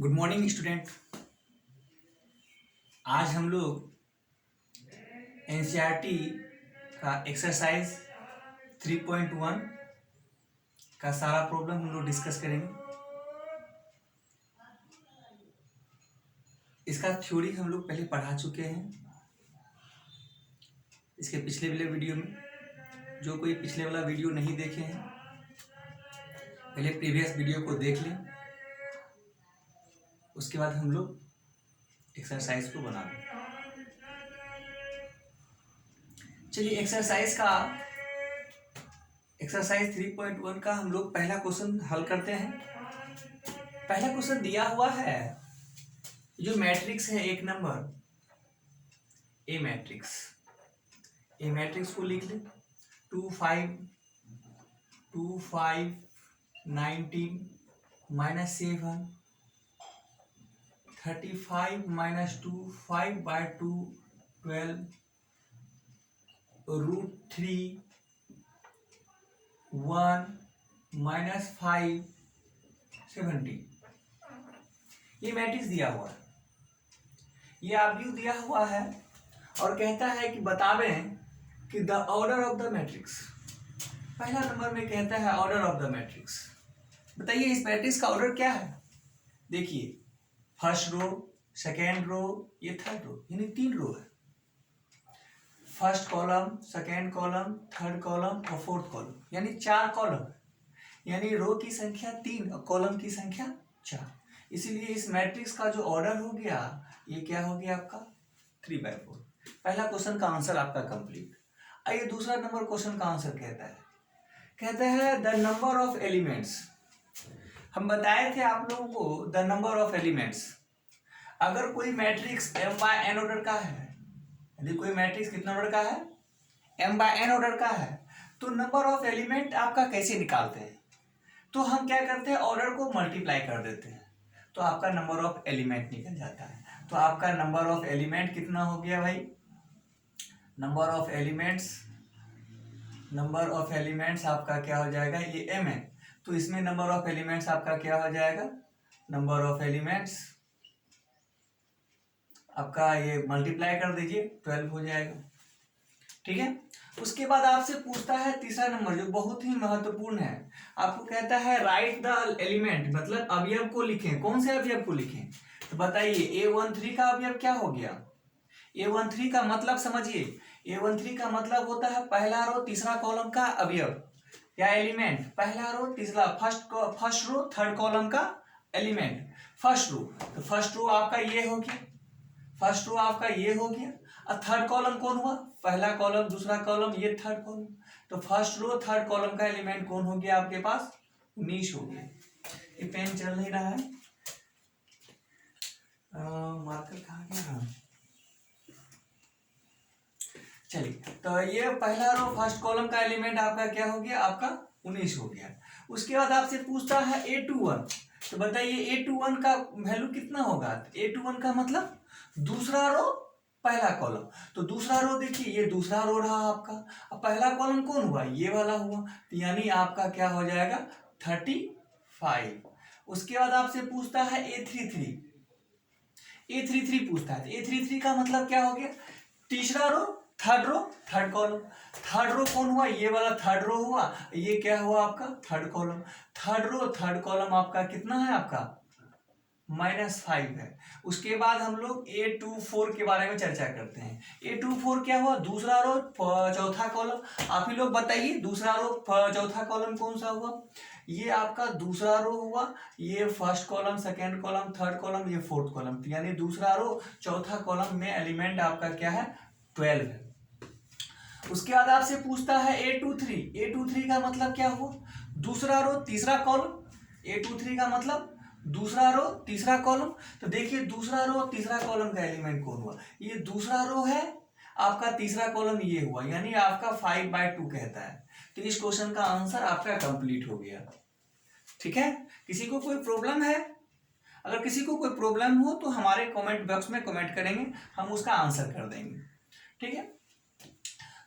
Good morning student. आज हम लोग एनसीईआरटी का एक्सरसाइज 3.1 का सारा प्रॉब्लम हम लोग डिस्कस करेंगे। इसका थ्योरी हम लोग पहले पढ़ा चुके हैं इसके पिछले वाले वीडियो में। जो कोई पिछले वाला वीडियो नहीं देखे हैं पहले प्रीवियस वीडियो को देख लें, उसके बाद हम लोग एक्सरसाइज को बना लें। चलिए एक्सरसाइज 3.1 का हम लोग पहला क्वेश्चन हल करते हैं। पहला क्वेश्चन दिया हुआ है, जो मैट्रिक्स है एक नंबर ए मैट्रिक्स को लिख ले। 2 5 19 -7 35 -2 5/2 12 √3 1 -5 70। ये मैट्रिक्स दिया हुआ है, ये आव्यूह दिया हुआ है और कहता है कि बतावें कि the order of the matrix. पहला नंबर में कहता है ऑर्डर ऑफ द मैट्रिक्स। बताइए इस मैट्रिक्स का ऑर्डर क्या है। देखिए फर्स्ट रो, सेकेंड रो, ये थर्ड रो, यानी 3 रो है। First column, second column, third column और फोर्थ कॉलम, यानी 4 कॉलम। यानी रो की संख्या 3 और कॉलम की संख्या 4। इसीलिए इस मैट्रिक्स का जो ऑर्डर हो गया ये क्या हो गया आपका 3/4। पहला क्वेश्चन का आंसर आपका कंप्लीट। आइए दूसरा नंबर क्वेश्चन का आंसर कहता है द नंबर ऑफ एलिमेंट्स। हम बताए थे आप लोगों को द नंबर ऑफ एलिमेंट्स। अगर कोई मैट्रिक्स m/n ऑर्डर का है, यदि कोई मैट्रिक्स कितना ऑर्डर का है m/n ऑर्डर का है, तो नंबर ऑफ एलिमेंट आपका कैसे निकालते हैं। तो हम क्या करते हैं, ऑर्डर को मल्टीप्लाई कर देते हैं तो आपका नंबर ऑफ एलिमेंट निकल जाता है। तो आपका नंबर ऑफ एलिमेंट कितना हो गया भाई, नंबर ऑफ एलिमेंट्स आपका क्या हो जाएगा, ये m है तो इसमें नंबर ऑफ एलिमेंट्स आपका क्या हो जाएगा, नंबर ऑफ एलिमेंट्स आपका ये मल्टीप्लाई कर दीजिए 12 हो जाएगा। ठीक है। उसके बाद आपसे पूछता है तीसरा नंबर जो बहुत ही महत्वपूर्ण है। आपको कहता है राइट द एलिमेंट, मतलब अवयव को लिखें। कौन से अवयव को लिखें, तो बताइए A13 का अवयव क्या हो गया। A13 का मतलब समझिए, A13 का मतलब होता है पहला रो तीसरा कॉलम का अवयव या एलिमेंट। पहला रो तीसरा, फर्स्ट रो थर्ड कॉलम का एलिमेंट फर्स्ट रो। तो फर्स्ट रो आपका ये हो गया, फर्स्ट रो आपका ये हो गया। और थर्ड कॉलम कौन हुआ, पहला कॉलम दूसरा कॉलम ये थर्ड कॉलम। तो फर्स्ट रो थर्ड कॉलम का एलिमेंट कौन हो गया आपके पास, 19 हो गया। ये पेन चल नहीं रहा है, मार्कर कहाँ गया। चलिए तो ये पहला रो फर्स्ट कॉलम का एलिमेंट आपका क्या हो गया, आपका 19 हो गया। उसके बाद आपसे पूछता है A21, तो बताइए A21 का वैल्यू कितना होगा। A21 का मतलब दूसरा रो पहला कॉलम। तो दूसरा रो देखिए ये दूसरा रो रहा आपका, अब पहला कॉलम कौन हुआ, ये वाला हुआ, तो यानी आपका क्या हो जाएगा 35। उसके बाद आपसे पूछता है A33 पूछता है। A33 का मतलब क्या हो गया, तीसरा row third column. Third row कौन हुआ, ये वाला थर्ड रो हुआ, ये क्या हुआ आपका third column. Third row third column आपका कितना है, आपका -5 है। उसके बाद हम लोग A24 के बारे में चर्चा करते हैं। A24 क्या हुआ, दूसरा रो चौथा कॉलम। आप ही लोग बताइए दूसरा रो चौथा कॉलम कौन सा हुआ, ये आपका दूसरा रो हुआ। ये first column, second column, third column, ये फोर्थ कॉलम, यानी दूसरा रो चौथा कॉलम में एलिमेंट आपका क्या है 12 है। उसके बाद आपसे पूछता है A23 का मतलब क्या हुआ, दूसरा रो तीसरा कॉलम। A23 का मतलब दूसरा रो तीसरा कॉलम। तो देखिए दूसरा रो तीसरा कॉलम का एलिमेंट कौन हुआ, ये दूसरा रो है आपका, तीसरा कॉलम ये हुआ, यानी आपका 5/2 कहता है। तो इस क्वेश्चन का आंसर आपका कंप्लीट हो गया। ठीक है, किसी को कोई प्रॉब्लम है, अगर किसी को कोई प्रॉब्लम हो तो हमारे कमेंट बॉक्स में कमेंट करेंगे, हम उसका आंसर कर देंगे। ठीक है,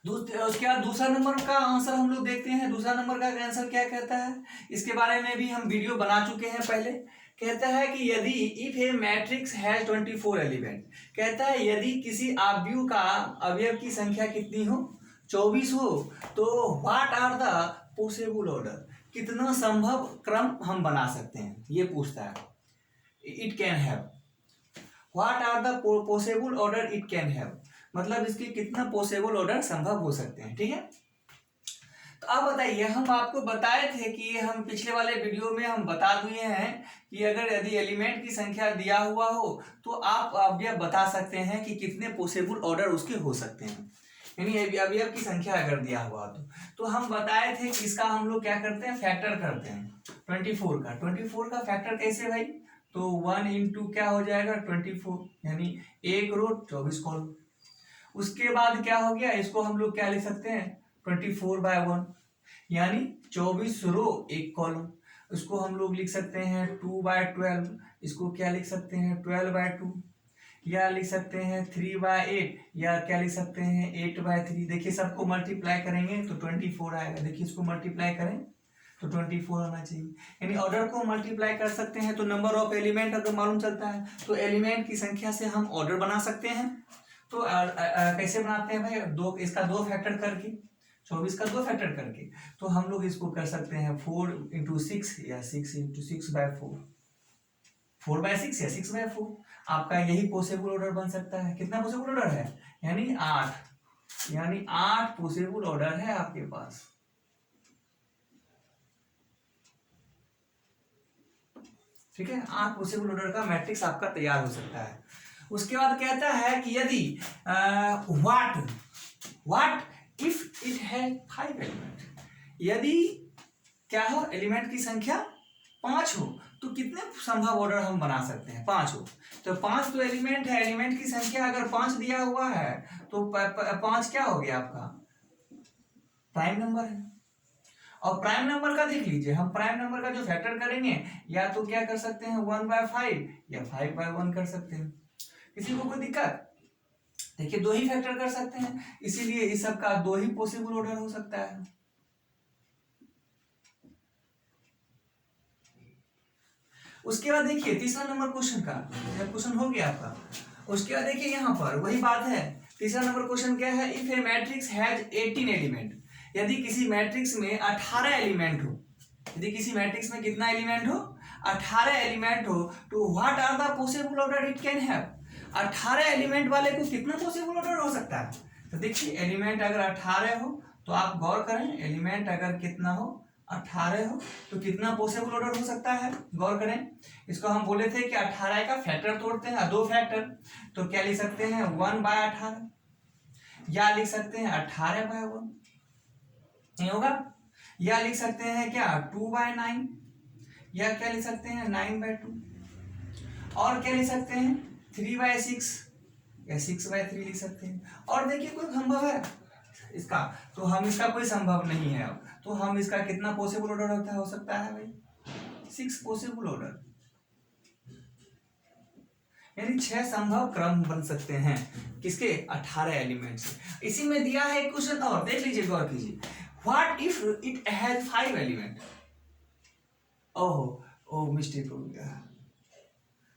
उसके बाद दूसरा नंबर का आंसर हम लोग देखते हैं। दूसरा नंबर का आंसर क्या कहता है, इसके बारे में भी हम वीडियो बना चुके हैं पहले। कहता है कि यदि if A matrix has 24 element, कहता है यदि किसी अवयव का अवयव की संख्या कितनी हो, 24 हो, तो what are the possible order, कितना संभव क्रम हम बना सकते हैं, ये पूछता है। It can have, what are the possible order it can have, मतलब इसके कितना पॉसिबल ऑर्डर संभव हो सकते हैं। ठीक है, तो अब बताइए, हम आपको बताए थे कि हम पिछले वाले वीडियो में हम बता दिए हैं कि अगर यदि एलिमेंट की संख्या दिया हुआ हो तो आप अवयव बता सकते हैं कि कितने पॉसिबल ऑर्डर उसके हो सकते हैं, यानी अवयव की संख्या अगर दिया हुआ तो हम बताए थे कि इसका हम लोग क्या करते हैं, फैक्टर करते हैं 24 का फैक्टर कैसे भाई, तो 1 इंटू क्या हो जाएगा 24, यानी 1 रो 24 कॉलम। उसके बाद क्या हो गया, इसको हम लोग क्या लिख सकते हैं 24/1, यानी 24 रो 1 कॉलम। इसको हम लोग लिख सकते हैं 2/12, इसको क्या लिख सकते हैं 12/2, या लिख सकते हैं 3/8, या क्या लिख सकते हैं 8/3। देखिए सबको मल्टीप्लाई करेंगे तो 24 आएगा, देखिए इसको मल्टीप्लाई करें तो 24 आना चाहिए, यानी ऑर्डर को मल्टीप्लाई कर सकते हैं तो नंबर ऑफ एलिमेंट अगर मालूम चलता है तो एलिमेंट की संख्या से हम ऑर्डर बना सकते हैं। तो कैसे बनाते हैं भाई, इसका दो फैक्टर करके, 24 का 2 फैक्टर करके, तो हम लोग इसको कर सकते हैं 4 इंटू 6 या 6 इंटू 6/4, 4/6 या 6/4, आपका यही पॉसिबल ऑर्डर बन सकता है। कितना पॉसिबल ऑर्डर है, यानी 8, यानी 8 पॉसिबल ऑर्डर है आपके पास। ठीक है, 8 पॉसिबल ऑर्डर का मैट्रिक्स आपका तैयार हो सकता है। उसके बाद कहता है कि यदि व्हाट इफ इट है 5 एलिमेंट, यदि क्या हो एलिमेंट की संख्या 5 हो तो कितने संभव ऑर्डर हम बना सकते हैं, 5 हो तो 5 तो एलिमेंट है, एलिमेंट की संख्या अगर 5 दिया हुआ है तो 5 क्या हो गया आपका प्राइम नंबर है। और प्राइम नंबर का देख लीजिए, हम प्राइम नंबर का जो फैक्टर करेंगे या तो क्या कर सकते हैं 1/5 या 5/1 कर सकते हैं। किसी को कोई दिक्कत, देखिए 2 ही फैक्टर कर सकते हैं, इसीलिए इस सब का 2 ही पॉसिबल ऑर्डर हो सकता है। उसके बाद देखिए तीसरा नंबर क्वेश्चन का क्वेश्चन हो गया आपका। उसके बाद देखिए यहाँ पर वही बात है, तीसरा नंबर क्वेश्चन क्या है, if A matrix has 18 element, यदि किसी मैट्रिक्स में 18 एलिमेंट हो, यदि किसी मैट्रिक्स में कितना एलिमेंट हो 18 एलिमेंट हो, तो what are the possible order it can have, 18 element वाले को कितना पॉसिबल ऑर्डर हो सकता है। तो देखिए एलिमेंट अगर 18 हो तो आप गौर करें, एलिमेंट अगर कितना हो 18 हो तो कितना पॉसिबल ऑर्डर हो सकता है, गौर करें। इसको हम बोले थे कि 18 का फैक्टर तोड़ते हैं, 2 फैक्टर, तो क्या लिख सकते हैं 1/18, या लिख सकते हैं 18/1, नहीं होगा, या लिख सकते हैं क्या 2/9, या क्या लिख सकते हैं 9/2, और क्या लिख सकते हैं 3/6 या 6/3 लिख सकते हैं। और देखिए कोई संभव है इसका, तो हम इसका कोई संभव नहीं है, तो हम इसका कितना पॉसिबल ऑर्डर होता है, हो सकता है भाई 6 पॉसिबल ऑर्डर, यानी 6 संभव क्रम बन सकते हैं किसके 18 एलिमेंट से। इसी में दिया है क्वेश्चन और देख लीजिए, गौर कीजिए, what if it has 5 element, oh mistake हो गया,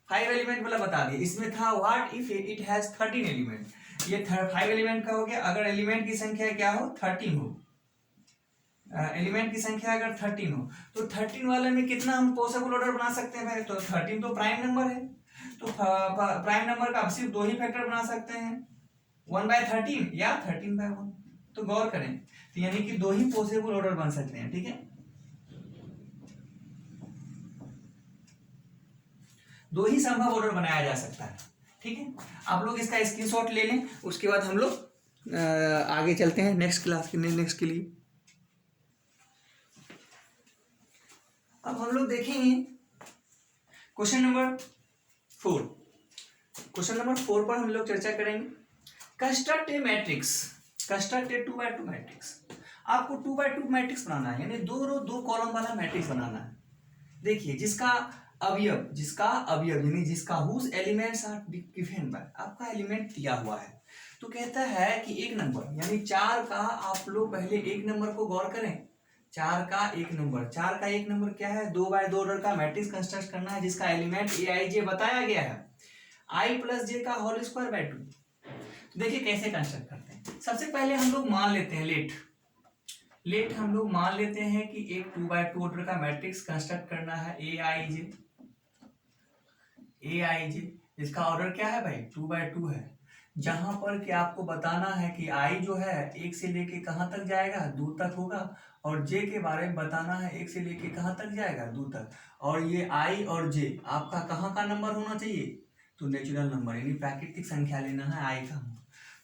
5 एलिमेंट वाला बता दिए, इसमें था what if it has 13 element, ये 5 एलिमेंट का हो गया। अगर एलिमेंट की संख्या क्या हो 13 हो, एलिमेंट की संख्या अगर 13 हो तो 13 वाले में कितना हम पॉसिबल ऑर्डर बना सकते हैं भाई, तो 13 तो प्राइम नंबर है, तो प्राइम नंबर का अब सिर्फ 2 ही फैक्टर बना सकते हैं, 1/13 या 13/1, तो गौर करें, तो यानी कि 2 ही पॉसिबल ऑर्डर बन सकते हैं। ठीक है, 2 ही संभव ऑर्डर बनाया जा सकता है। ठीक है, आप लोग इसका स्क्रीनशॉट ले लें, उसके बाद हम लोग आगे चलते हैं नेक्स्ट क्लास के नेक्स्ट के लिए। अब हम लोग देखेंगे क्वेश्चन नंबर 4, क्वेश्चन नंबर 4 पर हम लोग चर्चा करेंगे, कंस्ट्रक्ट ए मैट्रिक्स, कंस्ट्रक्ट ए 2x2 मैट्रिक्स। आपको 2x2 मैट्रिक्स बनाना है, यानी 2 रो 2 कॉलम वाला मैट्रिक्स बनाना है। देखिए जिसका अवयव यानी जिसका whose elements are given by, आपका एलिमेंट दिया हुआ है, तो कहता है कि 1 नंबर यानी 4 का, आप लोग पहले 1 नंबर को गौर करें, 4 का एक नंबर, 4 का एक नंबर क्या है, 2x2 ऑर्डर का मैट्रिक्स कंस्ट्रक्ट करना है जिसका एलिमेंट ए आई जे बताया गया है, आई प्लस जे का होल स्क्वायर बाय 2। तो देखिए कैसे कंस्ट्रक्ट करते हैं। सबसे पहले हम लोग मान लेते हैं लेट हम लोग मान लेते हैं कि एक 2x2 ऑर्डर का मैट्रिक्स कंस्ट्रक्ट करना है ए आई जे, इसका ऑर्डर क्या है भाई, 2x2 है। जहां पर कि आपको बताना है कि आई जो है एक से लेके कहां तक जाएगा, 2 तक होगा, और जे के बारे में बताना है एक से लेके कहां तक जाएगा, 2 तक। और ये आई और जे आपका कहाँ का नंबर होना चाहिए, तो नेचुरल नंबर यानी प्राकृतिक संख्या लेना है आई का।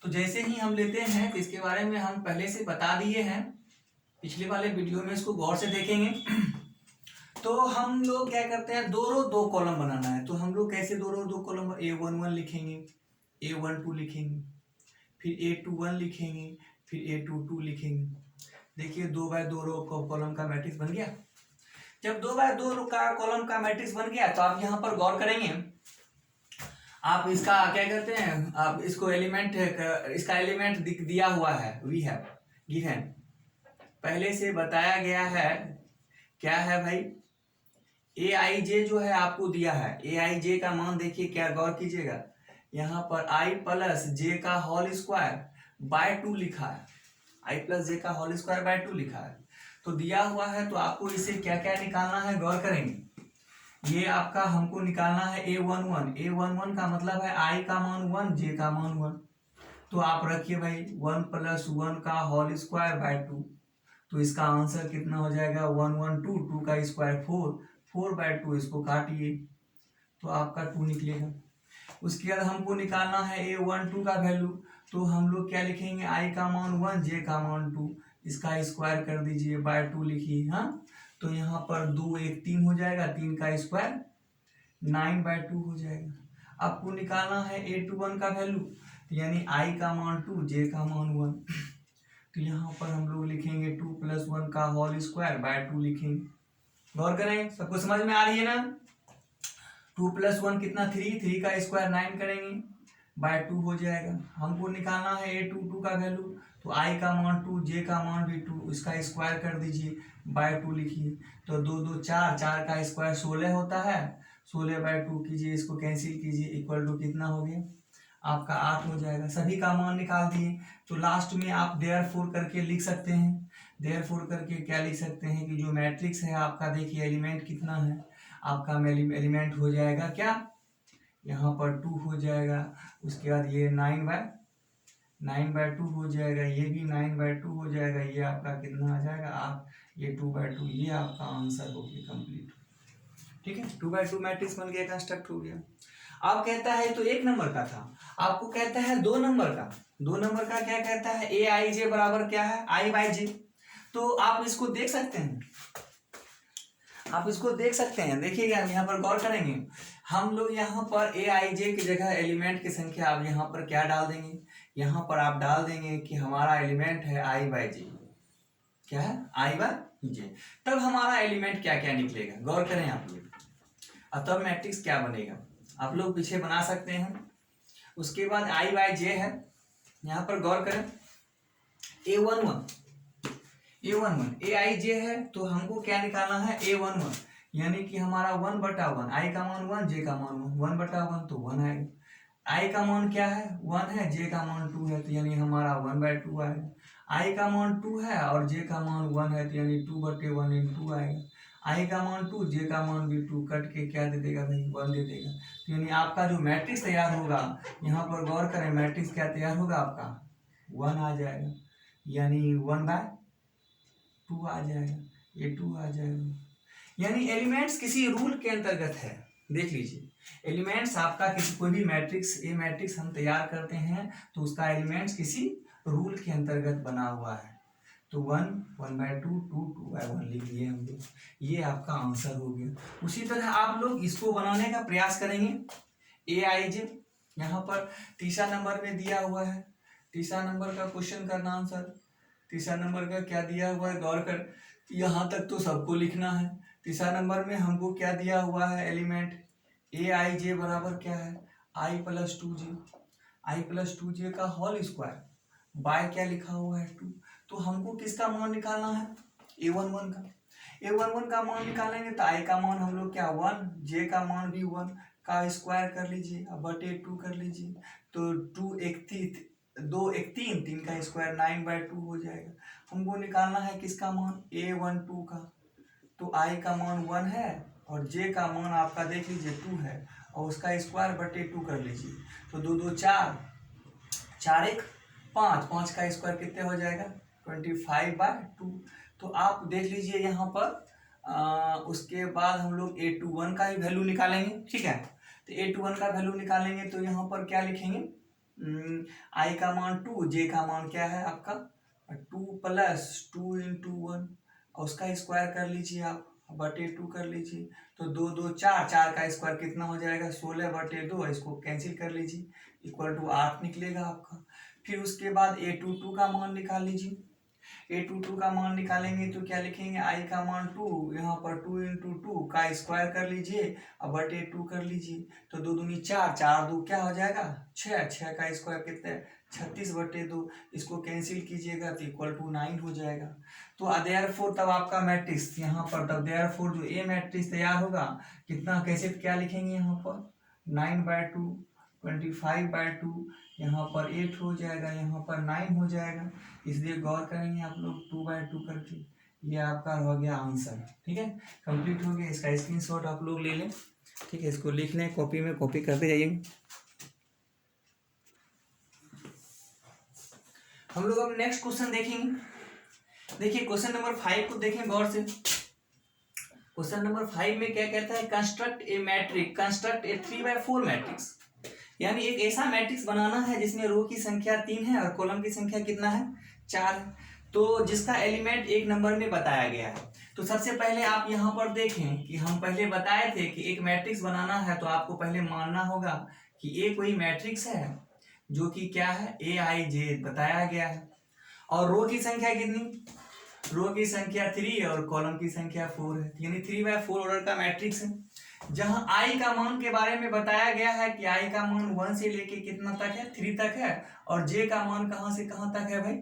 तो जैसे ही हम लेते हैं तो इसके बारे में हम पहले से बता दिए हैं, पिछले वाले वीडियो में इसको गौर से देखेंगे। तो हम लोग क्या करते हैं, दो रो दो कॉलम बनाना है। तो हम लोग कैसे दो रो दो कॉलम, A11 लिखेंगे, A12 लिखेंगे, फिर A21 लिखेंगे, फिर A22 लिखेंगे। देखिए 2x2 रो कॉलम का मैट्रिक्स बन गया। जब 2x2 रो का कॉलम का मैट्रिक्स बन गया तो आप यहाँ पर गौर करेंगे, आप इसका क्या करते हैं, आप इसको एलिमेंट, इसका एलिमेंट दिया हुआ है, वी हैव गिवन, पहले से बताया गया है, क्या है भाई, ए आई जे जो है आपको दिया है। ए आई जे का मान देखिए, क्या गौर कीजिएगा, यहाँ पर आई प्लस जे का होल स्क्वायर बाय 2 लिखा है, आई प्लस जे का होल स्क्वायर बाय 2 लिखा है। तो दिया हुआ है तो आपको इसे क्या क्या निकालना है, गौर करेंगे। ये आपका हमको निकालना है A11 का मतलब है आई का मान 1, जे का मान 1। तो आप रखिए भाई 1 + 1 का होल स्क्वायर बाय 2। तो इसका आंसर कितना हो जाएगा, 1 1 2, 2 का स्क्वायर 4, 4/2, इसको काटिए तो आपका 2 निकलेगा। उसके बाद हमको निकालना है A12 का वैल्यू। तो हम लोग क्या लिखेंगे, आई का मान 1, जे का मान 2, इसका स्क्वायर कर दीजिए बाय 2 लिखिए। हाँ, तो यहाँ पर 2 1 3 हो जाएगा, 3 का स्क्वायर 9/2 हो जाएगा। आपको निकालना है A21 का वैल्यू, यानी आई का मान 2, जे का मान 1। तो यहाँ पर हम लोग लिखेंगे 2 + 1 का होल स्क्वायर बाय 2 लिखेंगे। गौर करें, सबको समझ में आ रही है ना। 2 + 1 कितना, 3, 3 का स्क्वायर 9 करेंगे बाय 2 हो जाएगा। हमको निकालना है A22 का वैल्यू। तो आई का मान 2, जे का मान भी 2, इसका स्क्वायर कर दीजिए बाय 2 लिखिए। तो 2 2 4, 4 का स्क्वायर 16 होता है, 16/2 कीजिए, इसको कैंसिल कीजिए, इक्वल टू कितना हो गया आपका 8 हो जाएगा। सभी का मान निकाल दिए। तो लास्ट में आप देयरफॉर करके लिख सकते हैं। देयरफॉर करके क्या लिख सकते हैं कि जो मैट्रिक्स है आपका, देखिए एलिमेंट कितना है आपका, एलिमेंट हो जाएगा क्या, यहाँ पर 2 हो जाएगा। उसके बाद ये 9/2 हो जाएगा, ये भी 9/2 हो जाएगा। ये आपका कितना आ जाएगा, आप ये 2/2, ये आपका आंसर हो गया कंप्लीट। ठीक है, 2/2 मैट्रिक्स बन गया, कंस्ट्रक्ट हो गया। अब कहता है तो 1 नंबर का था, आपको कहता है 2 नंबर का। 2 नंबर का क्या कहता है, ए आई जे बराबर क्या है, आई बाय जे। तो आप इसको देख सकते हैं, आप इसको देख सकते हैं। देखिएगा, हम यहाँ पर गौर करेंगे। हम लोग यहाँ पर ए आई जे की जगह एलिमेंट की संख्या आप यहाँ पर क्या डाल देंगे, यहाँ पर आप डाल देंगे कि हमारा एलिमेंट है आई बाय जे। क्या है, आई बाय जे। तब हमारा एलिमेंट क्या क्या निकलेगा, गौर करें आप लोग। अब तब मैट्रिक्स क्या बनेगा, आप लोग पीछे बना सकते हैं। उसके बाद आई बाय जे है, यहाँ पर गौर करें। A11 ए आई जे है, तो हमको क्या निकालना है, A11, यानी कि हमारा 1/1, आई का मान 1, जे का मान 1, 1/1 तो 1 आएगा। आई का मान क्या है, 1 है, जे का मान 2 है, तो यानी हमारा 1/2 आएगा। आई का मान 2 है और जे का मान 1 है, तो यानी 2/1 × 2 आएगा। आई का मान 2, जे का मान भी 2, कट के क्या दे देगा भाई, 1 दे देगा। तो यानी आपका जो मैट्रिक्स तैयार होगा, यहाँ पर गौर करें, मैट्रिक्स क्या तैयार होगा आपका, 1 आ जाएगा, यानी 1/2 आ जाएगा, ये 2 आ जाएगा। यानी एलिमेंट्स किसी रूल के अंतर्गत है। देख लीजिए, एलिमेंट्स आपका किसी कोई भी मैट्रिक्स, ए मैट्रिक्स हम तैयार करते हैं तो उसका एलिमेंट्स किसी रूल के अंतर्गत बना हुआ है। तो 1 1/2 2 2/1 लिख दिए हम लोग, ये आपका आंसर हो गया। उसी तरह आप लोग इसको बनाने का प्रयास करेंगे। ए आई जे यहाँ पर तीसरा नंबर में दिया हुआ है, तीसरा नंबर का क्वेश्चन करना आंसर। तीसरा नंबर का क्या दिया हुआ है, गौर कर, यहाँ तक तो सबको लिखना है। तीसरा नंबर में हमको क्या दिया हुआ है, एलिमेंट ए आई जे बराबर क्या है, आई प्लस 2जे, आई प्लस 2जे का होल स्क्वायर बाय क्या लिखा हुआ है, 2। तो हमको किसका मान निकालना है, A11 का। A11 का मान निकालेंगे तो I का मान हम लोग क्या 1, J का मान भी 1 का स्क्वायर कर लीजिए, अब बटे 2 कर लीजिए, तो 2 एक 2 एक 3 का स्क्वायर 9/2 हो जाएगा। हमको निकालना है किसका मान, A12 का। तो I का मान 1 है और J का मान आपका देख लीजिए 2 है, और उसका स्क्वायर बटे 2 कर लीजिए, तो 2 2 4, 4 1 5, 5 का स्क्वायर कितने हो जाएगा 25/2। तो आप देख लीजिए यहाँ पर उसके बाद हम लोग A21 का ही वैल्यू निकालेंगे, ठीक है। तो A21 का वैल्यू निकालेंगे तो यहाँ पर क्या लिखेंगे, I का मान 2, J का मान क्या है आपका 2 + 2 × 1, और उसका स्क्वायर कर लीजिए आप, बटे 2 कर लीजिए, तो 2 2 4, 4 का स्क्वायर कितना हो जाएगा 16/2, इसको कैंसिल कर लीजिए, = 8 निकलेगा आपका। फिर उसके बाद A22 का मान निकाल लीजिए। A22 का मान निकालेंगे तो क्या लिखेंगे, I का मान 2, यहाँ पर 2 × 2 का स्क्वायर कर लीजिए, अब बटे 2 कर लीजिए, तो 2 दूनी 4, 4 2 क्या हो जाएगा 6, 6 का स्क्वायर कितना है 36/2, इसको कैंसिल कीजिएगा तो = 9 हो जाएगा। तो देयरफॉर तब आपका मैट्रिक्स यहाँ पर, तब देयरफॉर जो ए मैट्रिक्स तैयार होगा कितना, कैसे क्या लिखेंगे यहाँ पर 9/2, 25/2, यहाँ पर 8 हो जाएगा, यहाँ पर 9 हो जाएगा, इसलिए गौर करेंगे आप लोग 2/2 करके। ये आपका हो गया आंसर, ठीक है, कंप्लीट हो गया। इसका स्क्रीनशॉट आप लोग ले लें, ठीक है, इसको लिख लें कॉपी में, कॉपी करते जाइए। हम लोग अब नेक्स्ट क्वेश्चन देखेंगे। देखिए क्वेश्चन नंबर 5 को देखें गौर से। क्वेश्चन नंबर 5 में क्या कहता है, कंस्ट्रक्ट ए मैट्रिक्स, कंस्ट्रक्ट ए 3/4 मैट्रिक्स, यानी एक ऐसा मैट्रिक्स बनाना है जिसमें रो की संख्या 3 है और कॉलम की संख्या कितना है 4 है, तो जिसका एलिमेंट एक नंबर में बताया गया है। तो सबसे पहले आप यहाँ पर देखें कि हम पहले बताए थे कि एक मैट्रिक्स बनाना है तो आपको पहले मानना होगा कि ए कोई मैट्रिक्स है जो कि क्या है Aij बताया गया है, और रो की संख्या कितनी, रो की संख्या 3 और कॉलम की संख्या 4 है, यानी 3/4 ऑर्डर का मैट्रिक्स है। जहां I का मान के बारे में बताया गया है कि I का मान 1 से लेके कितना तक है 3 तक है, और J का मान कहां से कहां तक है भाई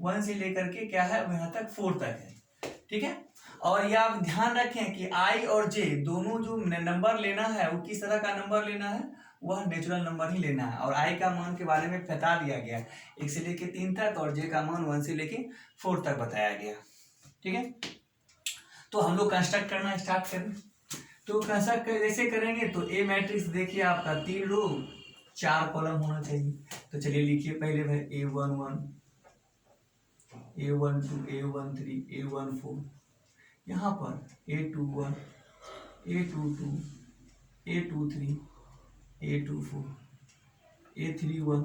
1 से लेकर के क्या है वहां तक 4 तक है, ठीक है। और ये आप ध्यान रखें कि I और J दोनों जो नंबर लेना है वो किस तरह का नंबर लेना है, वह नेचुरल नंबर ही लेना है, और I का मान के बारे में बता दिया गया है 1 से लेके 3 तक, और J का मान 1 से लेके 4 तक बताया गया, ठीक है। तो हम लोग कंस्ट्रक्ट करना स्टार्ट करें। तो कंस्ट्रक्ट कैसे करेंगे, तो ए मैट्रिक्स देखिए आपका 3 रो 4 कॉलम होना चाहिए। तो चलिए लिखिए पहले भाई A11, A12, A13, A14, यहाँ पर A21, A22, A23, A24, A31,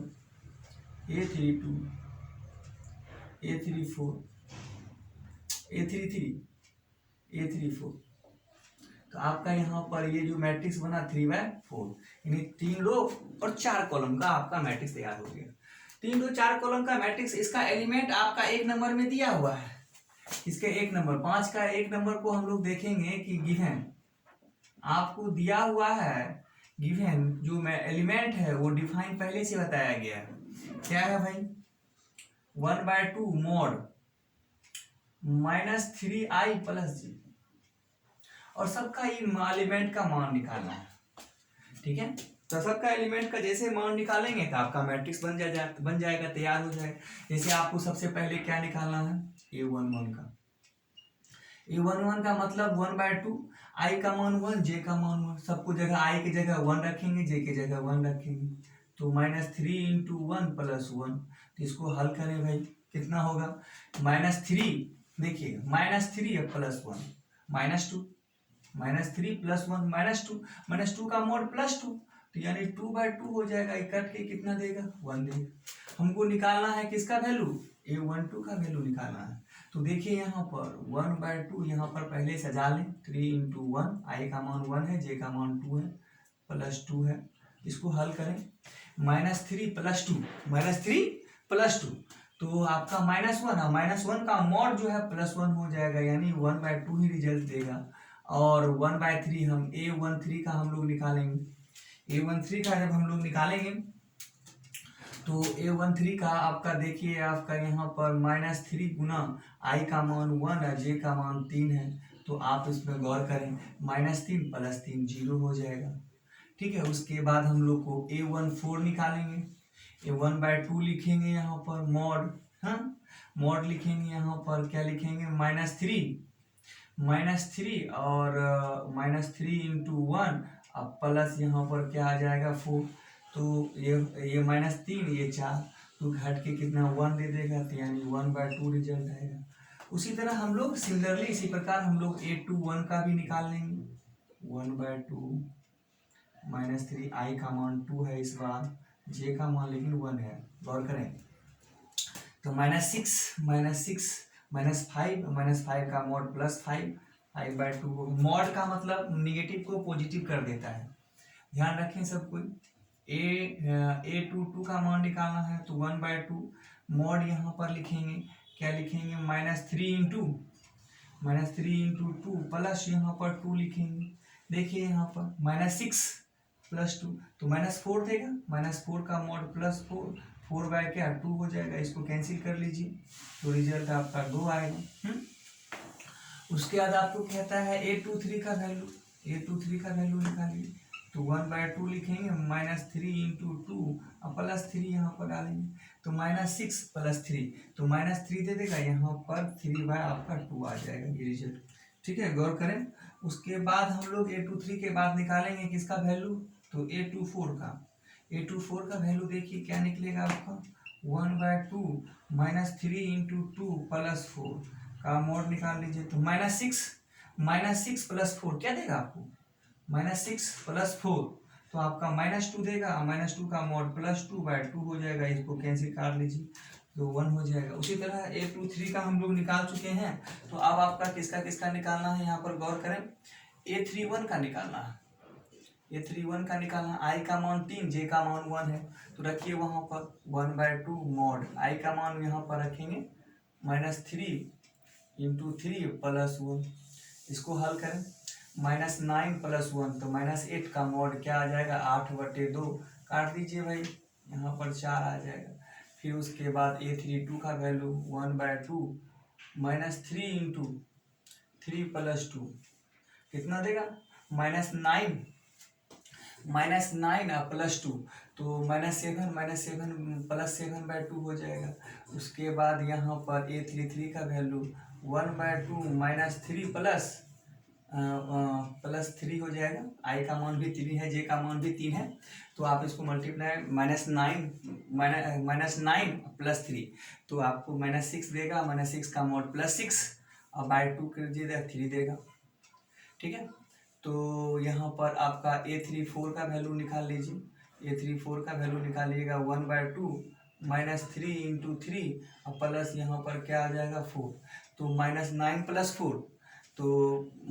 A32, A34, A33, A34। तो आपका यहाँ पर ये जो मैट्रिक्स बना 3/4, यानी 3 रो और 4 कॉलम का आपका मैट्रिक्स तैयार हो गया। 3 रो 4 कॉलम का मैट्रिक्स, इसका एलिमेंट आपका एक नंबर में दिया हुआ है, इसके एक नंबर 5 का एक नंबर को हम लोग देखेंगे कि गिवन आपको दिया हुआ है, गिवन जो एलिमेंट है वो डिफाइन पहले से बताया गया है, क्या है भाई 1/2 mod -3i + j, और सबका ये एलिमेंट का मान निकालना है, ठीक है। तो सबका एलिमेंट का जैसे मान निकालेंगे तो आपका मैट्रिक्स बन जाएगा, तैयार हो जाएगा। जैसे आपको सबसे पहले क्या निकालना है A11 का, A11 का मतलब 1/2, I का मान 1, J का मान 1, सबको जगह I की जगह 1 रखेंगे, J की जगह 1 रखेंगे, तो -3 × 1 + 1, तो इसको हल करें भाई कितना होगा -3, देखिए -3 + 1 -2, -3 + 1 -2 का मोड +2, तो यानी 2/2 हो जाएगा, कट के कितना देगा 1 देगा। हमको निकालना है किसका वैल्यू A12 का वैल्यू निकालना है। तो देखिए यहाँ पर 1/2 यहाँ पर पहले सजा लें, 3 × 1, I का मान 1 है, J का मान 2 है, +2 है, इसको हल करें -3 + 2, -3 + 2, तो आपका -1 है, -1 का मॉड जो है +1 हो जाएगा, यानी 1/2 ही रिजल्ट देगा। और 1/3 हम A13 का हम लोग निकालेंगे, A13 का जब हम लोग निकालेंगे तो A13 का आपका देखिए आपका यहाँ पर -3 गुना i का मान 1 है, j का मान 3 है, तो आप इसमें गौर करें -3 + 3 0 हो जाएगा। ठीक है, उसके बाद हम लोग को A14 निकालेंगे। A1/2 लिखेंगे यहाँ पर मॉड, हाँ मॉड लिखेंगे यहाँ पर क्या लिखेंगे -3 और -3 × 1 अब प्लस यहाँ पर क्या आ जाएगा 4, तो ये -3 ये 4 तो घट के कितना 1 दे देगा, तो यानी 1/2 रिजल्ट आएगा। उसी तरह हम लोग सिमिलरली इसी प्रकार हम लोग A21 का भी निकाल लेंगे। 1/2 -3 i का मान 2 है, इस बार j का मान लेकिन 1 है, गौर करें। तो -6 -5 का मॉड +5 5/2 मॉड का मतलब निगेटिव को पॉजिटिव कर देता है, ध्यान रखें सब कोई। A22 का मान निकालना है तो 1/2 मॉड यहाँ पर लिखेंगे, क्या लिखेंगे -3 × 2 प्लस यहाँ पर 2 लिखेंगे। देखिए यहाँ पर -6 + 2 तो -4 देगा, -4 का मॉड +4 4/2 हो जाएगा, इसको कैंसिल कर लीजिए तो रिजल्ट आपका 2 आएगा। उसके बाद आपको कहता है A23 का वैल्यू निकालिए, तो 1/2 लिखेंगे, -3 × 2 और +3 यहाँ पर डालेंगे, तो -6 + 3 तो -3 दे देगा, यहाँ पर 3/2 आ जाएगा ये रिजल्ट। ठीक है, गौर करें। उसके बाद हम लोग A23 के बाद निकालेंगे किसका वैल्यू, तो A24 का वैल्यू देखिए क्या निकलेगा आपका 1/2 -3 × 2 + 4 का मोड निकाल लीजिए, तो -6 + 4 क्या देगा आपको -6 + 4 तो आपका -2 देगा, -2 का मोड +2/2 हो जाएगा, इसको कैंसिल कर लीजिए तो 1 हो जाएगा। उसी तरह A23 का हम लोग निकाल चुके हैं, तो अब आपका किसका निकालना है, यहाँ पर गौर करें A31 का निकालना है। A31 का निकालना, i का मान 3 j का मान 1 है, तो रखिए वहाँ पर 1/2 मॉड i का मान यहाँ पर रखेंगे -3 × 3 + 1, इसको हल करें -9 + 1 तो -8 का मॉड क्या आ जाएगा 8/2, काट दीजिए भाई, यहाँ पर 4 आ जाएगा। फिर उसके बाद A32 का वैल्यू 1/2 -3 × 3 + 2 कितना देगा -9 + 2 तो -7 + 7/2 हो जाएगा। उसके बाद यहाँ पर A33 का वैल्यू 1/2 -3 + 3 हो जाएगा, i का मान भी 3 है, j का मान भी 3 है, तो आप इसको मल्टीप्लाई -9 + 3 तो आपको -6 देगा, -6 का मॉड +6 और /2 कर दीजिएगा 3 देगा। ठीक है, तो यहाँ पर आपका A34 का वैल्यू निकाल लीजिए, A34 का वैल्यू निकालिएगा 1/2 -3 × 3 और प्लस यहाँ पर क्या आ जाएगा 4, तो -9 + 4 तो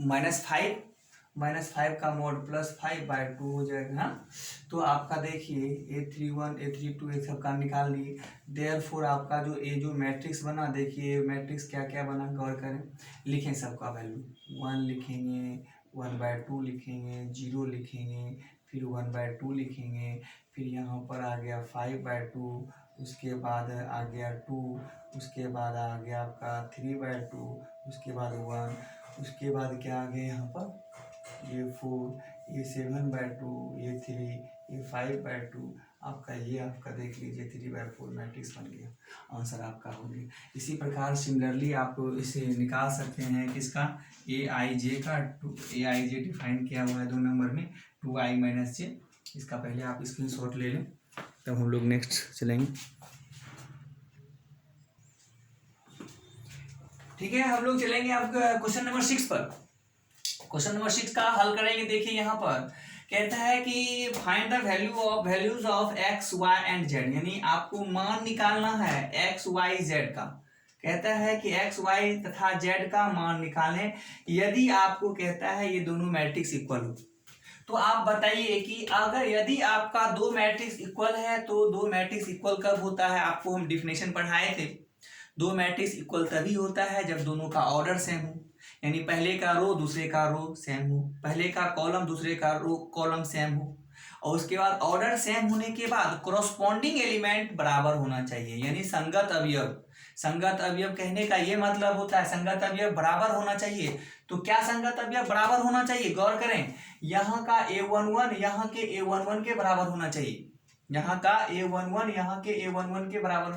-5 का मॉड +5/2 हो जाएगा। हाँ, तो आपका देखिए A31 A32 ये सब का निकाल लिए, देयरफॉर आपका जो मैट्रिक्स बना, देखिए मैट्रिक्स क्या क्या बना, गौर करें। लिखें सबका वैल्यू 1 लिखेंगे, 1/2 लिखेंगे, 0 लिखेंगे, फिर 1/2 लिखेंगे, फिर यहाँ पर आ गया 5/2, उसके बाद आ गया 2, उसके बाद आ गया आपका 3/2, उसके बाद 1, उसके बाद क्या आ गया यहाँ पर ये 4, ये 7/2, ये 3, ये 5/2, आपका देख लीजिए 3/4 मैट्रिक्स बन गया, आंसर आपका हो गया। इसी प्रकार सिमिलरली आप इसे निकाल सकते हैं किसका AIJ का, AIJ डिफाइन किया हुआ है 2 नंबर में 2i - j, इसका पहले आप स्क्रीनशॉट ले लें, तब हम लोग नेक्स्ट चलेंगे। ठीक है, हम लोग चलेंगे आपका क्वेश्चन नंबर 6 पर। क्वेश्चन नंबर 6 का हल करेंगे। देखिए यहाँ पर कहता है कि find the values of x, y and z, यानी आपको मान निकालना है x, y, z का। कहता है कि x, y तथा z का मान निकालें यदि आपको कहता है ये दोनों मैट्रिक्स इक्वल हो। तो आप बताइए कि अगर यदि आपका दो मैट्रिक्स इक्वल है तो दो मैट्रिक्स इक्वल कब होता है, आपको हम डिफिनेशन पढ़ाए थे। दो मैट्रिक्स इक्वल तभी होता है जब दोनों का ऑर्डर सेम हो, यानी पहले का रो दूसरे का रो सेम हो, पहले का कॉलम दूसरे का रो कॉलम सेम हो। और उसके बाद ऑर्डर सेम होने के बाद कोरोस्पोंडिंग एलिमेंट बराबर होना चाहिए, यानी संगत अवयव। संगत अवयव कहने का ये मतलब होता है संगत अवयव बराबर होना चाहिए। तो क्या संगत अवयव बराबर होना चाहिए, गौर करें, यहाँ का a11 यहाँ के a11 के बराबर होना चाहिए, यहाँ का a11 यहाँ के a11 के बराबर,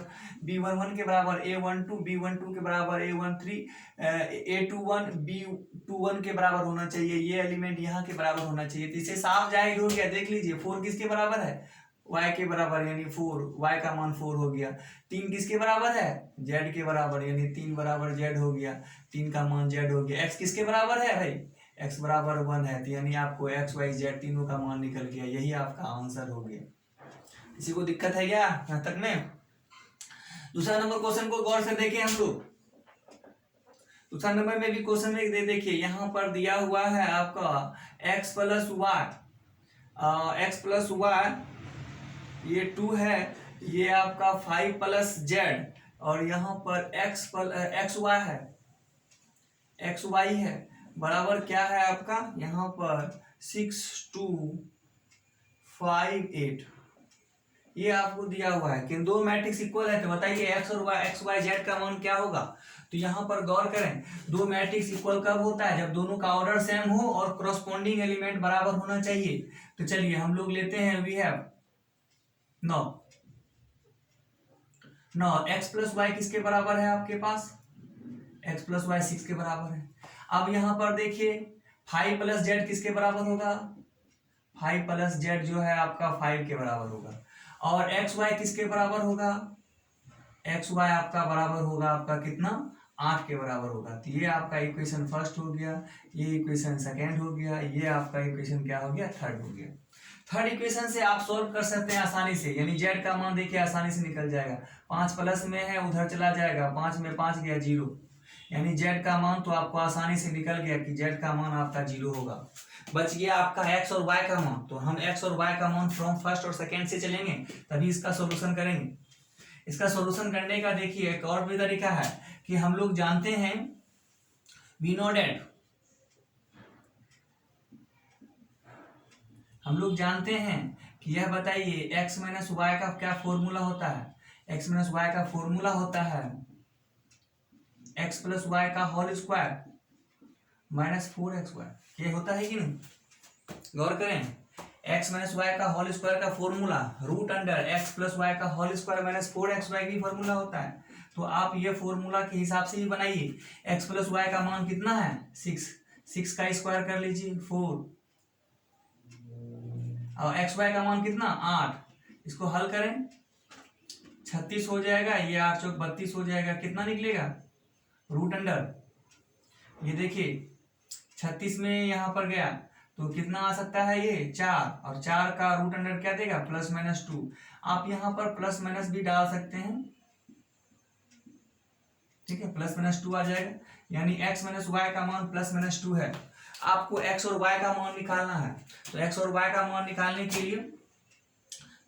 b11 के बराबर, a12 b12 के बराबर, a21 b21 के बराबर होना चाहिए, ये एलिमेंट यहाँ के बराबर होना चाहिए। तो इसे साफ जाहिर हो गया, देख लीजिए 4 किसके बराबर है, y के बराबर, यानी 4, y का मान 4 हो गया। 3 किसके बराबर है, z के बराबर, यानी 3 बराबर z हो गया, 3 का मान z हो गया। x किसके बराबर है भाई, x बराबर 1 है, तो यानी आपको x y z तीनों का मान निकल गया, यही आपका आंसर हो गया। किसी को दिक्कत है क्या यहाँ तक में? दूसरा नंबर क्वेश्चन को गौर से देखें हम लोग। दूसरा नंबर में भी क्वेश्चन में देखिए, यहाँ पर दिया हुआ है आपका x प्लस वाई, ये 2 है, ये आपका 5 प्लस जेड, और यहाँ पर एक्स वाई है, बराबर क्या है आपका, यहाँ पर 6 2 5 8, ये आपको दिया हुआ है कि दो मैट्रिक्स इक्वल है, तो बताइए एक्स वाई जेड का मान क्या होगा। तो यहाँ पर गौर करें, दो मैट्रिक्स इक्वल कब होता है, जब दोनों का ऑर्डर सेम हो और कोरोस्पोंडिंग एलिमेंट बराबर होना चाहिए। तो चलिए हम लोग लेते हैं, we have 9 x plus y किसके बराबर है आपके पास, एक्स प्लस वाई 6 के बराबर है। अब यहाँ पर देखिए 5 प्लस जेड किसके बराबर होगा, 5 प्लस जेड जो है आपका 5 के बराबर होगा, और एक्स वाई किसके बराबर होगा, एक्स वाई आपका बराबर होगा आपका कितना, 8 के बराबर होगा। तो ये आपका इक्वेशन फर्स्ट हो गया, ये इक्वेशन सेकेंड हो गया, ये आपका इक्वेशन क्या हो गया, थर्ड हो गया। थर्ड इक्वेशन से आप सॉल्व कर सकते हैं आसानी से, यानी जेड का मान देखिए आसानी से निकल जाएगा, 5 प्लस में है उधर चला जाएगा, 5 में 5 गया 0, यानी जेड का मान तो आपको आसानी से निकल गया कि जेड का मान आपका 0 होगा। बच गया आपका एक्स और वाई का मान, तो हम एक्स और वाई का मान फ्रॉम फर्स्ट और सेकेंड से चलेंगे, तभी इसका सॉल्यूशन करेंगे। इसका सॉल्यूशन करने का देखिए एक और भी तरीका है कि हम लोग जानते हैं, वी नो डेट, हम लोग जानते हैं कि यह बताइए x माइनस वाई का क्या फॉर्मूला होता है, x माइनस वाई का फॉर्मूला होता है x प्लस वाई का होल स्क्वायर माइनस 4xy, ये होता है कि नहीं, गौर करें, x माइनस वाई का होल स्क्वायर का formula root under x plus y का होल स्क्वायर माइनस 4xy की फॉर्मूला होता है। तो आप ये फॉर्मूला के हिसाब से ही बनाइए, x प्लस वाई का मान कितना है 6 का स्क्वायर कर लीजिए 4, और एक्स वाई का मान कितना 8, इसको हल करें 36 हो जाएगा, ये 8 चौक 32 हो जाएगा, कितना निकलेगा रूट अंडर, ये देखिए 36 में यहाँ पर गया तो कितना आ सकता है ये 4, और 4 का रूट अंडर क्या देगा प्लस माइनस 2, आप यहाँ पर प्लस माइनस भी डाल सकते हैं, ठीक है, प्लस माइनस 2 आ जाएगा, यानी x माइनस वाई का मान प्लस माइनस 2 है। आपको x और y का मान निकालना है, तो x और y का मान निकालने के लिए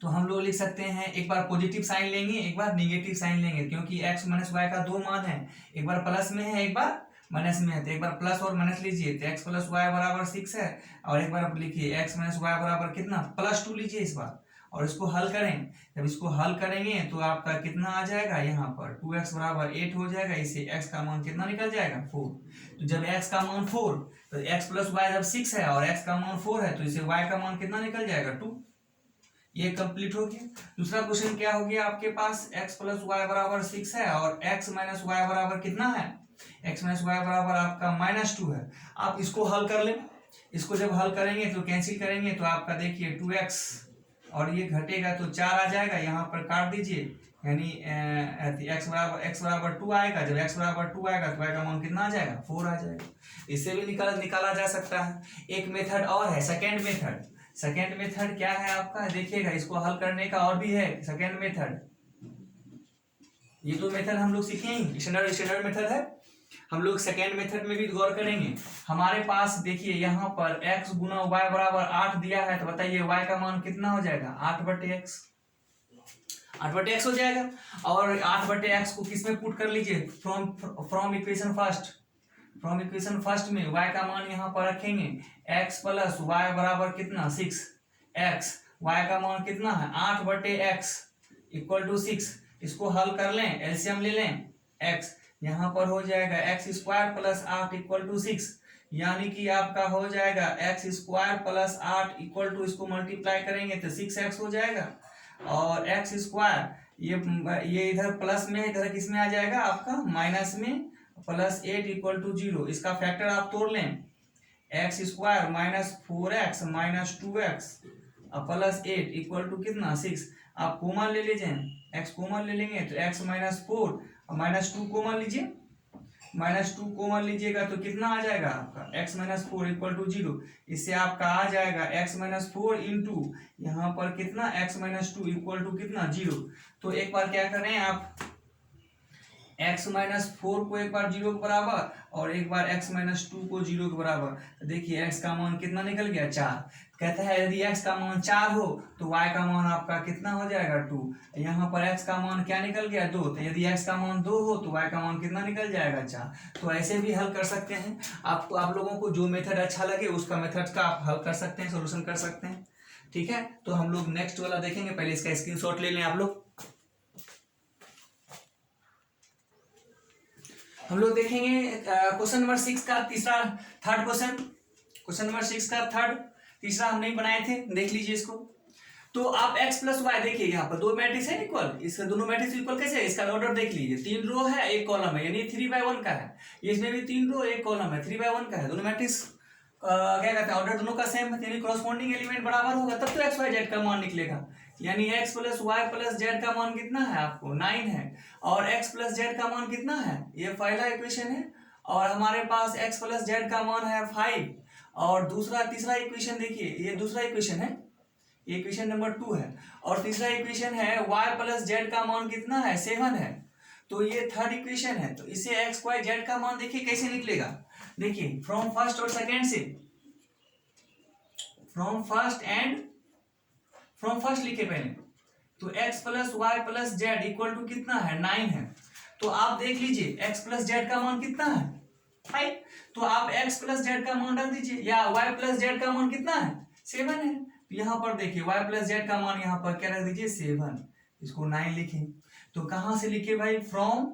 तो हम लोग लिख सकते हैं, एक बार पॉजिटिव साइन लेंगे, एक बार निगेटिव साइन लेंगे, क्योंकि x माइनस वाई का दो मान है, एक बार प्लस में है एक बार माइनस में है, तो एक बार प्लस और माइनस लीजिए, तो x प्लस वाई बराबर 6 है, और एक बार लिखिए x माइनस वाई बराबर कितना प्लस 2 लीजिए इस बार, और इसको हल करें, जब इसको हल करेंगे तो आपका कितना आ जाएगा, यहाँ पर 2x बराबर 8 हो जाएगा, इससे x का मान कितना निकल जाएगा 4। तो जब x का मान 4, तो x प्लस वाई जब 6 है और x का मान 4 है, तो इसे y का मान कितना निकल जाएगा 2। ये कंप्लीट हो गया। दूसरा क्वेश्चन क्या हो गया आपके पास, x प्लस वाई बराबर 6 है और x माइनस वाई बराबर कितना है, x माइनस वाई बराबर आपका -2 है। आप इसको हल कर लें, इसको जब हल करेंगे तो कैंसिल करेंगे, तो आपका देखिए 2x और ये घटेगा तो 4 आ जाएगा, यहाँ पर काट दीजिए, यानी x बराबर 2 आएगा, जब x बराबर 2 आएगा तो y का मान कितना आ जाएगा 4 आ जाएगा। इससे भी निकाला जा सकता है। एक मेथड और है सेकेंड मेथड, सेकेंड मेथड क्या है आपका, देखिएगा इसको हल करने का और भी है सेकेंड मेथड, ये दो मेथड हम लोग सीखेंगे, स्टैंडर्ड मेथड है, हम लोग सेकेंड मेथड में भी गौर करेंगे। हमारे पास देखिए यहाँ पर x गुना y बराबर 8 दिया है, तो बताइए y का मान कितना हो जाएगा 8/x, 8/x हो जाएगा, और 8/x को किस में पुट कर लीजिए, from equation first, from equation first में y का मान यहाँ पर रखेंगे x प्लस वाई बराबर कितना 6, एक्स, वाई का मान कितना है 8/x इक्वल टू 6। इसको हल कर लें, एलसीएम ले लें, एक्स यहाँ पर हो जाएगा x² प्लस 8 इक्वल टू 6, यानी कि आपका हो जाएगा x² प्लस 8 इक्वल टू, इसको मल्टीप्लाई करेंगे तो 6x हो जाएगा, और x², ये इधर प्लस में, इधर किस में आ जाएगा आपका माइनस में, प्लस 8 इक्वल टू 0। इसका फैक्टर आप तोड़ लें, x² minus 4x minus 2x plus 8 equal to कितना 6। आप कॉमन ले लीजिए, x कॉमन ले लेंगे तो x माइनस 4 माइनस 2 कॉमन लीजिए, माइनस 2 कॉमन लीजिएगा तो कितना आ जाएगा आपका x माइनस 4 इक्वल टू 0। इससे आपका आ जाएगा x माइनस 4 इंटू यहाँ पर कितना x माइनस 2 इक्वल टू कितना 0। तो एक बार क्या करें आप, x माइनस 4 को एक बार 0 के बराबर और एक बार x माइनस 2 को 0 के बराबर, तो देखिए x का मान कितना निकल गया 4। कहता है यदि x का मान 4 हो तो y का मान आपका कितना हो जाएगा 2। यहाँ पर x का मान क्या निकल गया 2, तो यदि x का मान 2 हो तो y का मान कितना निकल जाएगा 4। तो ऐसे भी हल कर सकते हैं। आपको, आप लोगों को जो मेथड अच्छा लगे उसका मेथड का आप हल कर सकते हैं, सोल्यूशन कर सकते हैं। ठीक है, तो हम लोग नेक्स्ट वाला देखेंगे, पहले इसका स्क्रीनशॉट ले लें आप लोग। हम लोग देखेंगे क्वेश्चन नंबर 6 का थर्ड क्वेश्चन नंबर 6 का तीसरा हम नहीं बनाए थे, देख लीजिए इसको। तो आप x प्लस वाई देखिए, यहाँ पर दो मैट्रिक्स है इक्वल, इसका दोनों मैट्रिक्स इक्वल कैसे है, इसका ऑर्डर देख लीजिए, 3 रो है 1 कॉलम है, यानी 3/1 का है। इसमें भी 3 रो 1 कॉलम है, 3/1 का है। दोनों मैट्रिक्स क्या कहते हैं, ऑर्डर दोनों का सेम है, यानी कॉरस्पॉन्डिंग एलिमेंट बराबर होगा, तब तो x y z का मान निकलेगा। यानी x plus y plus z का मान कितना है आपको 9 है, और x प्लस जेड का मान कितना है, ये पहला इक्वेशन है, और हमारे पास x प्लस जेड का मान है 5, और तीसरा इक्वेशन देखिए, ये दूसरा इक्वेशन है, ये इक्वेशन नंबर 2 है, और तीसरा इक्वेशन है y प्लस जेड का मान कितना है 7 है। तो ये थर्ड इक्वेशन है, तो इसे x y z का मान देखिए कैसे निकलेगा। देखिए फ्रॉम फर्स्ट और सेकेंड से, फ्रॉम फर्स्ट लिखे पहले, तो x plus y plus z equal to कितना है 9 है। तो आप देख लीजिए x प्लस जेड का मान कितना है 5, तो आप x प्लस जेड का मान रख दीजिए, या y प्लस जेड का मान कितना है 7 है। तो यहाँ पर देखिए y प्लस जेड का मान यहाँ पर क्या रख दीजिए 7, इसको 9 लिखें। तो कहाँ से लिखे भाई, फ्रॉम